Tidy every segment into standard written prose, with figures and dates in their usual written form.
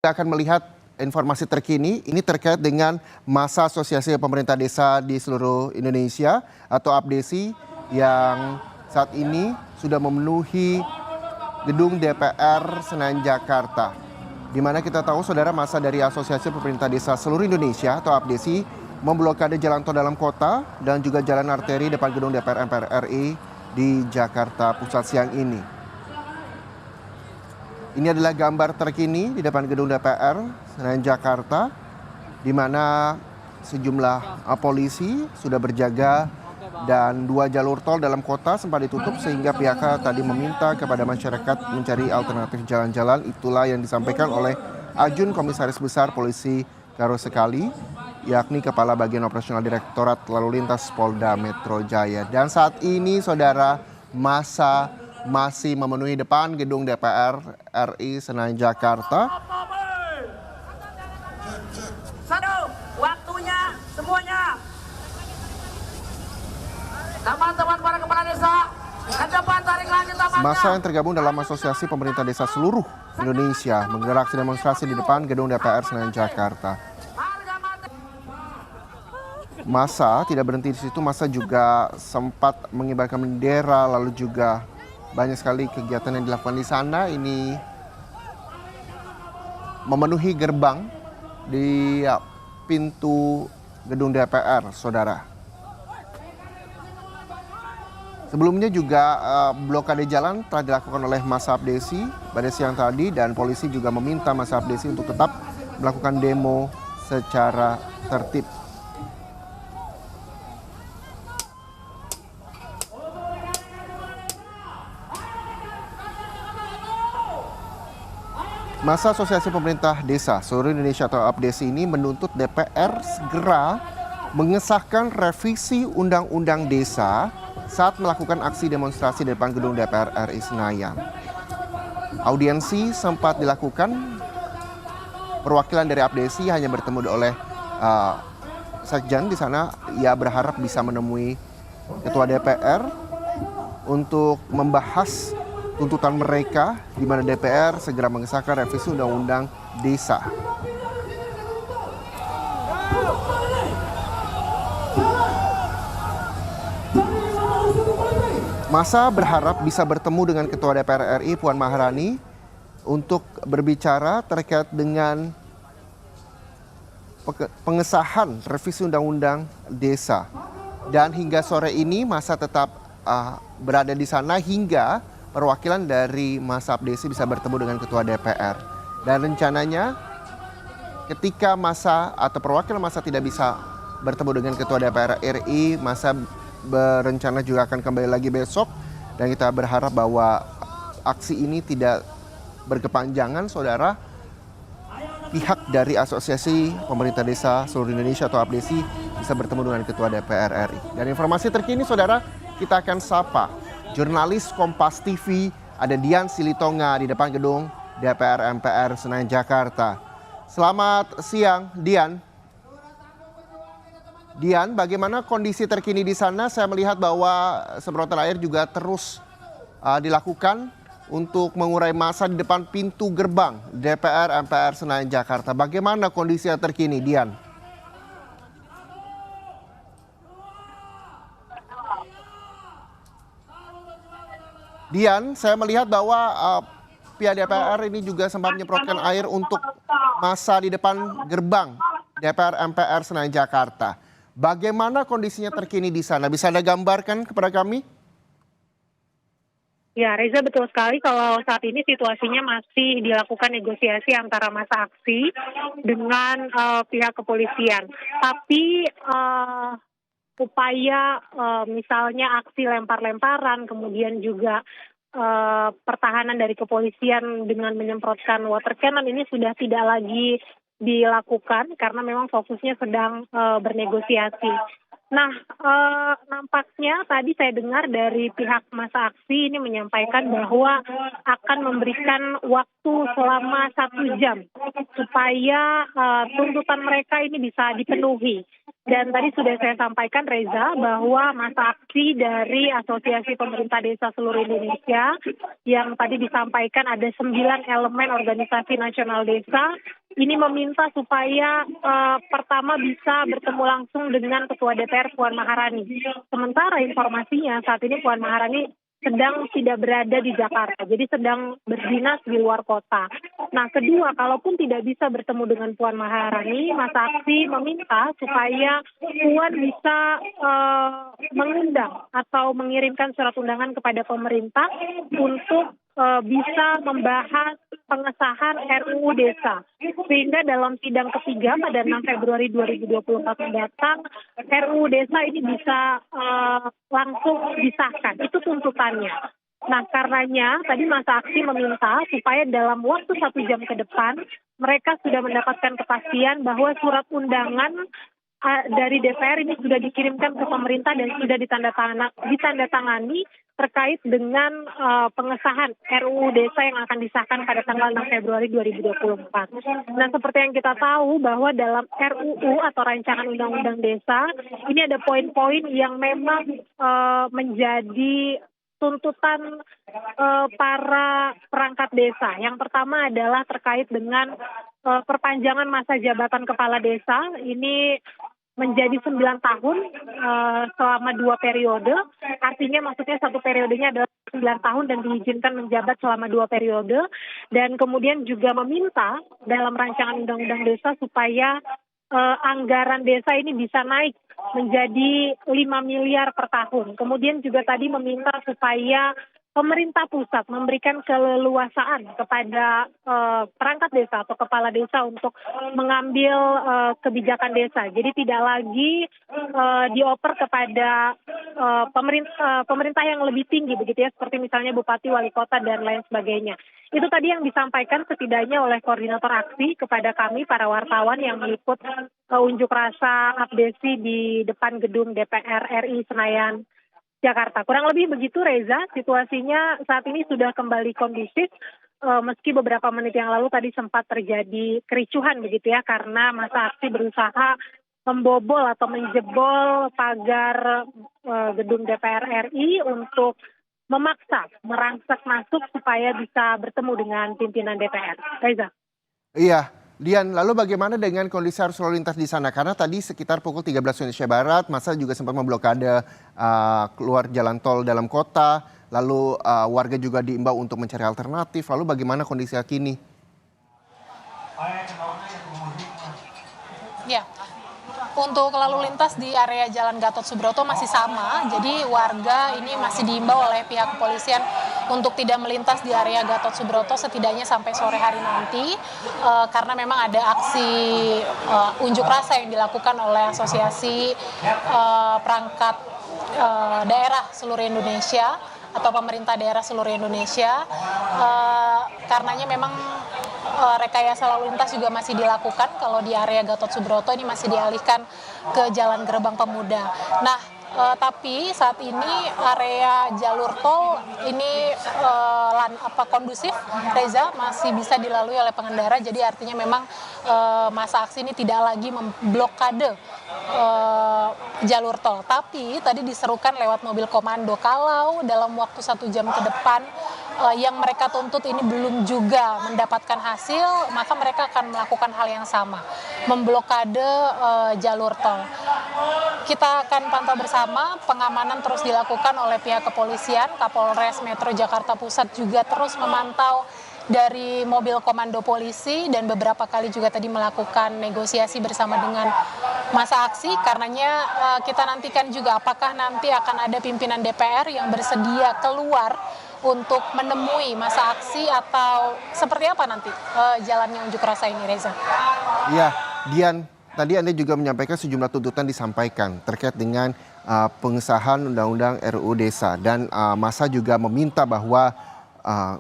Kita akan melihat informasi terkini ini terkait dengan masa asosiasi pemerintah desa di seluruh Indonesia atau APDESI yang saat ini sudah memenuhi gedung DPR Senayan Jakarta. Di mana kita tahu saudara masa dari Asosiasi Pemerintah Desa seluruh Indonesia atau APDESI memblokade jalan tol dalam kota dan juga jalan arteri depan gedung DPR MPR RI di Jakarta Pusat siang ini. Ini adalah gambar terkini di depan gedung DPR Senayan Jakarta, di mana sejumlah polisi sudah berjaga dan 2 jalur tol dalam kota sempat ditutup sehingga pihaknya tadi meminta kepada masyarakat mencari alternatif jalan-jalan. Itulah yang disampaikan oleh Ajun Komisaris Besar Polisi Karo Sekali, yakni Kepala Bagian Operasional Direktorat Lalu Lintas Polda Metro Jaya. Dan saat ini saudara masa masih memenuhi depan gedung DPR RI Senayan Jakarta. Satu, waktunya semuanya. Teman-teman para kepala desa, ke depan tarik lagi tamannya. Masa yang tergabung dalam Asosiasi Pemerintah Desa seluruh Indonesia menggelar aksi demonstrasi di depan gedung DPR Senayan Jakarta. Masa tidak berhenti di situ, masa juga sempat mengibarkan bendera, lalu juga banyak sekali kegiatan yang dilakukan di sana. Ini memenuhi gerbang di pintu gedung DPR, saudara. Sebelumnya juga blokade jalan telah dilakukan oleh masa APDESI pada siang tadi, dan polisi juga meminta masa APDESI untuk tetap melakukan demo secara tertib. Masa Asosiasi Pemerintah Desa seluruh Indonesia atau APDESI ini menuntut DPR segera mengesahkan revisi Undang-Undang Desa saat melakukan aksi demonstrasi di depan gedung DPR RI Senayan. Audiensi sempat dilakukan, perwakilan dari APDESI hanya bertemu oleh sekjen di sana. Ia berharap bisa menemui Ketua DPR untuk membahas tuntutan mereka, di mana DPR segera mengesahkan revisi Undang-Undang Desa. Masa berharap bisa bertemu dengan Ketua DPR RI Puan Maharani untuk berbicara terkait dengan pengesahan revisi Undang-Undang Desa. Dan hingga sore ini masa tetap berada di sana hingga perwakilan dari masa APDESI bisa bertemu dengan Ketua DPR. Dan rencananya ketika masa atau perwakilan masa tidak bisa bertemu dengan Ketua DPR RI, masa berencana juga akan kembali lagi besok. Dan kita berharap bahwa aksi ini tidak berkepanjangan, saudara. Pihak dari Asosiasi Pemerintah Desa seluruh Indonesia atau APDESI bisa bertemu dengan Ketua DPR RI. Dan informasi terkini, saudara, kita akan sapa jurnalis Kompas TV, ada Dian Silitonga di depan gedung DPR MPR Senayan Jakarta. Selamat siang, Dian. Dian, bagaimana kondisi terkini di sana? Saya melihat bahwa semprotan air juga terus dilakukan untuk mengurai massa di depan pintu gerbang DPR MPR Senayan Jakarta. Bagaimana kondisi yang terkini, Dian? Dian, saya melihat bahwa pihak DPR ini juga sempat menyemprotkan air untuk massa di depan gerbang DPR MPR Senayan Jakarta. Bagaimana kondisinya terkini di sana? Bisa Anda gambarkan kepada kami? Ya, Reza, betul sekali kalau saat ini situasinya masih dilakukan negosiasi antara massa aksi dengan pihak kepolisian. Tapi upaya misalnya aksi lempar-lemparan, kemudian juga pertahanan dari kepolisian dengan menyemprotkan water cannon ini sudah tidak lagi dilakukan karena memang fokusnya sedang bernegosiasi. Nah, nampaknya tadi saya dengar dari pihak massa aksi ini menyampaikan bahwa akan memberikan waktu selama 1 jam supaya tuntutan mereka ini bisa dipenuhi. Dan tadi sudah saya sampaikan, Reza, bahwa massa aksi dari Asosiasi Pemerintah Desa seluruh Indonesia yang tadi disampaikan ada 9 elemen organisasi nasional desa ini meminta supaya pertama bisa bertemu langsung dengan Ketua DPR Puan Maharani. Sementara informasinya saat ini Puan Maharani sedang tidak berada di Jakarta, jadi sedang berdinas di luar kota. Nah, kedua, kalaupun tidak bisa bertemu dengan Puan Maharani, masa aksi meminta supaya Puan bisa mengundang atau mengirimkan surat undangan kepada pemerintah untuk bisa membahas pengesahan RUU Desa. Sehingga dalam sidang ketiga pada 6 Februari 2024 mendatang, RUU Desa ini bisa langsung disahkan. Itu tuntutannya. Nah, karenanya tadi masa aksi meminta supaya dalam waktu 1 jam ke depan, mereka sudah mendapatkan kepastian bahwa surat undangan dari DPR ini sudah dikirimkan ke pemerintah dan sudah ditandatangani terkait dengan pengesahan RUU Desa yang akan disahkan pada tanggal 6 Februari 2024. Nah, seperti yang kita tahu bahwa dalam RUU atau Rancangan Undang-Undang Desa, ini ada poin-poin yang memang menjadi tuntutan para perangkat desa. Yang pertama adalah terkait dengan perpanjangan masa jabatan kepala desa. Ini menjadi 9 tahun selama 2 periode. Artinya maksudnya 1 periodenya adalah 9 tahun dan diizinkan menjabat selama 2 periode. Dan kemudian juga meminta dalam rancangan undang-undang desa supaya anggaran desa ini bisa naik menjadi 5 miliar per tahun. Kemudian juga tadi meminta supaya pemerintah pusat memberikan keleluasaan kepada perangkat desa atau kepala desa untuk mengambil kebijakan desa. Jadi tidak lagi dioper kepada pemerintah yang lebih tinggi begitu ya, seperti misalnya bupati, wali kota dan lain sebagainya. Itu tadi yang disampaikan setidaknya oleh koordinator aksi kepada kami para wartawan yang meliput unjuk rasa abdesi di depan gedung DPR RI Senayan, Jakarta. Kurang lebih begitu, Reza. Situasinya saat ini sudah kembali kondusif, meski beberapa menit yang lalu tadi sempat terjadi kericuhan begitu ya, karena masa aksi berusaha membobol atau menjebol pagar gedung DPR RI untuk memaksa merangsek masuk supaya bisa bertemu dengan pimpinan DPR. Reza. Iya, Dian, lalu bagaimana dengan kondisi arus lalu lintas di sana? Karena tadi sekitar pukul 13 Indonesia Barat, massa juga sempat memblokade keluar jalan tol dalam kota, lalu warga juga diimbau untuk mencari alternatif. Lalu bagaimana kondisi kini? Ya, untuk lalu lintas di area Jalan Gatot Subroto masih sama, jadi warga ini masih diimbau oleh pihak kepolisian untuk tidak melintas di area Gatot Subroto setidaknya sampai sore hari nanti, karena memang ada aksi unjuk rasa yang dilakukan oleh Asosiasi Perangkat Daerah Seluruh Indonesia atau pemerintah daerah seluruh Indonesia, karenanya memang rekayasa lalu lintas juga masih dilakukan. Kalau di area Gatot Subroto ini masih dialihkan ke Jalan Gerbang Pemuda. Nah, tapi saat ini area jalur tol ini kondusif, Reza, masih bisa dilalui oleh pengendara. Jadi artinya memang masa aksi ini tidak lagi memblokade jalur tol. Tapi tadi diserukan lewat mobil komando, kalau dalam waktu 1 jam ke depan yang mereka tuntut ini belum juga mendapatkan hasil, maka mereka akan melakukan hal yang sama, memblokade jalur tol. Kita akan pantau bersama, pengamanan terus dilakukan oleh pihak kepolisian. Kapolres Metro Jakarta Pusat juga terus memantau dari mobil komando polisi dan beberapa kali juga tadi melakukan negosiasi bersama dengan masa aksi. Karenanya kita nantikan juga apakah nanti akan ada pimpinan DPR yang bersedia keluar untuk menemui masa aksi atau seperti apa nanti jalannya unjuk rasa ini, Reza. Iya, Dian, tadi Anda juga menyampaikan sejumlah tuntutan disampaikan terkait dengan pengesahan Undang-Undang RUU Desa, dan massa juga meminta bahwa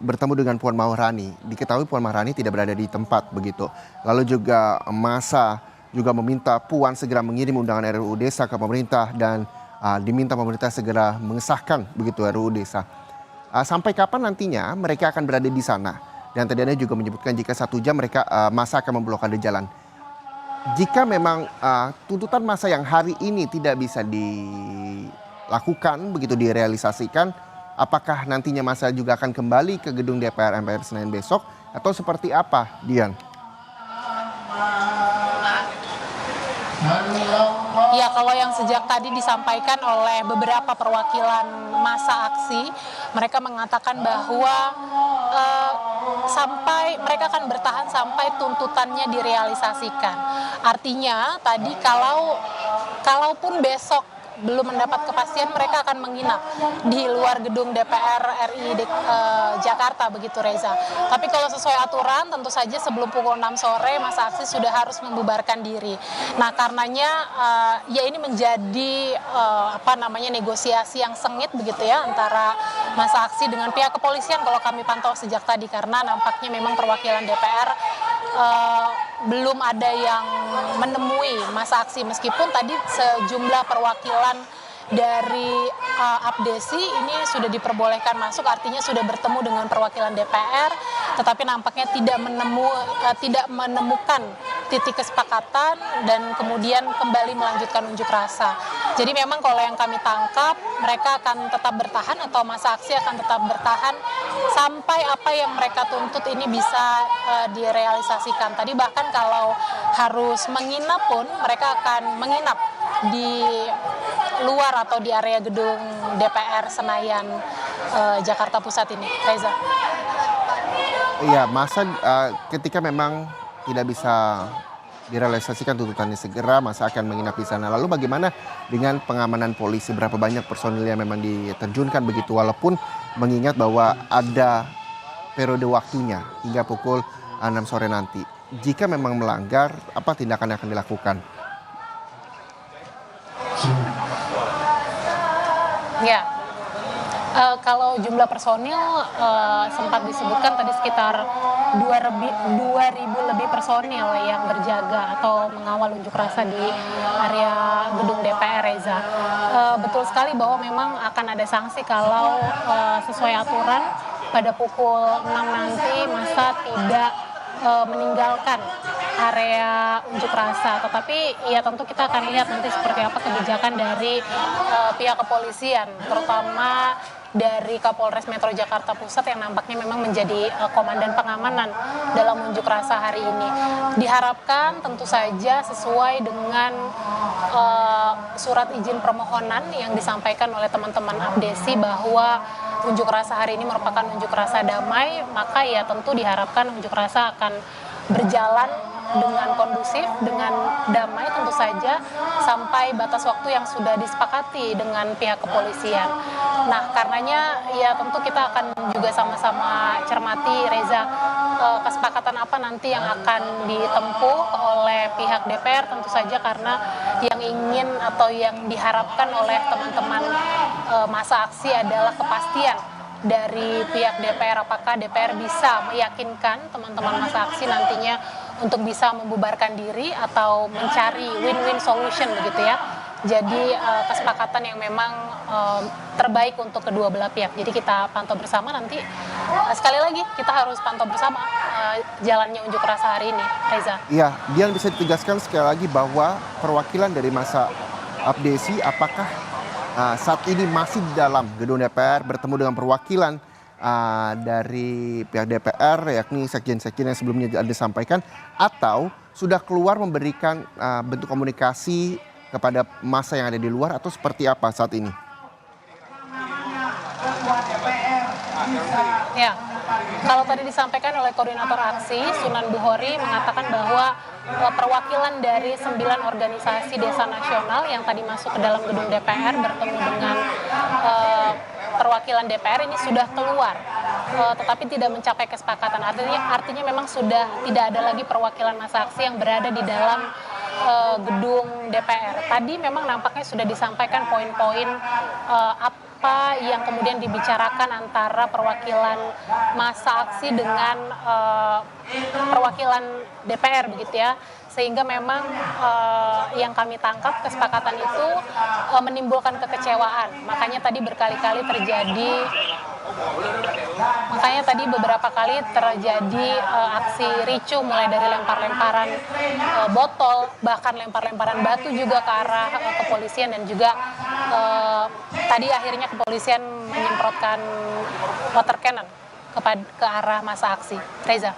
bertemu dengan Puan Maharani. Diketahui Puan Maharani tidak berada di tempat begitu. Lalu juga massa juga meminta Puan segera mengirim undangan RUU Desa ke pemerintah dan diminta pemerintah segera mengesahkan begitu RUU Desa. Sampai kapan nantinya mereka akan berada di sana? Dan tadi Anda juga menyebutkan jika 1 jam mereka massa akan memblokade jalan. Jika memang tuntutan massa yang hari ini tidak bisa dilakukan begitu direalisasikan, apakah nantinya massa juga akan kembali ke gedung DPR MPR Senayan besok atau seperti apa, Dian? Ya, kalau yang sejak tadi disampaikan oleh beberapa perwakilan masa aksi, mereka mengatakan bahwa sampai mereka akan bertahan sampai tuntutannya direalisasikan. Artinya tadi kalaupun besok belum mendapat kepastian, mereka akan menginap di luar gedung DPR RI Jakarta, begitu Reza. Tapi kalau sesuai aturan, tentu saja sebelum pukul 6 sore masa aksi sudah harus membubarkan diri. Nah, karenanya ya ini menjadi negosiasi yang sengit begitu ya antara masa aksi dengan pihak kepolisian kalau kami pantau sejak tadi, karena nampaknya memang perwakilan DPR belum ada yang menemui masa aksi, meskipun tadi sejumlah perwakilan dari APDESI ini sudah diperbolehkan masuk, artinya sudah bertemu dengan perwakilan DPR, tetapi nampaknya tidak menemukan titik kesepakatan dan kemudian kembali melanjutkan unjuk rasa. Jadi memang kalau yang kami tangkap, mereka akan tetap bertahan atau masa aksi akan tetap bertahan sampai apa yang mereka tuntut ini bisa direalisasikan. Tadi bahkan kalau harus menginap pun, mereka akan menginap di luar atau di area gedung DPR Senayan Jakarta Pusat ini, Reza. Iya, masa ketika memang tidak bisa direalisasikan tuntutannya segera, masa akan menginap di sana. Lalu bagaimana dengan pengamanan polisi? Berapa banyak personil yang memang diterjunkan begitu, walaupun mengingat bahwa ada periode waktunya hingga pukul 6 sore nanti. Jika memang melanggar, apa tindakan yang akan dilakukan? Ya, kalau jumlah personil sempat disebutkan tadi sekitar 2.000 lebih personil yang berjaga atau mengawal unjuk rasa di area gedung DPR, Reza. Betul sekali bahwa memang akan ada sanksi kalau sesuai aturan pada pukul 6 nanti masa tidak meninggalkan area unjuk rasa. Tetapi ya tentu kita akan lihat nanti seperti apa kebijakan dari pihak kepolisian, terutama dari Kapolres Metro Jakarta Pusat yang nampaknya memang menjadi komandan pengamanan dalam unjuk rasa hari ini. Diharapkan tentu saja sesuai dengan surat izin permohonan yang disampaikan oleh teman-teman APDESI bahwa unjuk rasa hari ini merupakan unjuk rasa damai, maka ya tentu diharapkan unjuk rasa akan berjalan dengan kondusif, dengan damai tentu saja sampai batas waktu yang sudah disepakati dengan pihak kepolisian. Nah, karenanya ya tentu kita akan juga sama-sama cermati, Reza, kesepakatan apa nanti yang akan ditempuh oleh pihak DPR, tentu saja karena yang ingin atau yang diharapkan oleh teman-teman masa aksi adalah kepastian dari pihak DPR, apakah DPR bisa meyakinkan teman-teman masa aksi nantinya untuk bisa membubarkan diri atau mencari win-win solution begitu ya. Jadi kesepakatan yang memang terbaik untuk kedua belah pihak. Jadi kita pantau bersama nanti. Sekali lagi kita harus pantau bersama jalannya unjuk rasa hari ini, Reza. Iya, Dian, bisa ditegaskan sekali lagi bahwa perwakilan dari masa APDESI apakah saat ini masih di dalam gedung DPR bertemu dengan perwakilan dari pihak DPR, yakni sekjen-sekjen yang sebelumnya disampaikan, atau sudah keluar memberikan bentuk komunikasi kepada massa yang ada di luar, atau seperti apa saat ini? Ya, kalau tadi disampaikan oleh koordinator aksi Sunan Buhori mengatakan bahwa perwakilan dari 9 organisasi desa nasional yang tadi masuk ke dalam gedung DPR bertemu dengan perwakilan DPR ini sudah keluar, tetapi tidak mencapai kesepakatan. Artinya memang sudah tidak ada lagi perwakilan massa aksi yang berada di dalam gedung DPR. Tadi memang nampaknya sudah disampaikan poin-poin apa yang kemudian dibicarakan antara perwakilan massa aksi dengan perwakilan DPR begitu ya, sehingga memang yang kami tangkap kesepakatan itu menimbulkan kekecewaan. Makanya tadi beberapa kali terjadi aksi ricuh, mulai dari lempar-lemparan botol, bahkan lempar-lemparan batu juga ke arah kepolisian, dan juga tadi akhirnya kepolisian menyemprotkan water cannon ke arah massa aksi. Reza.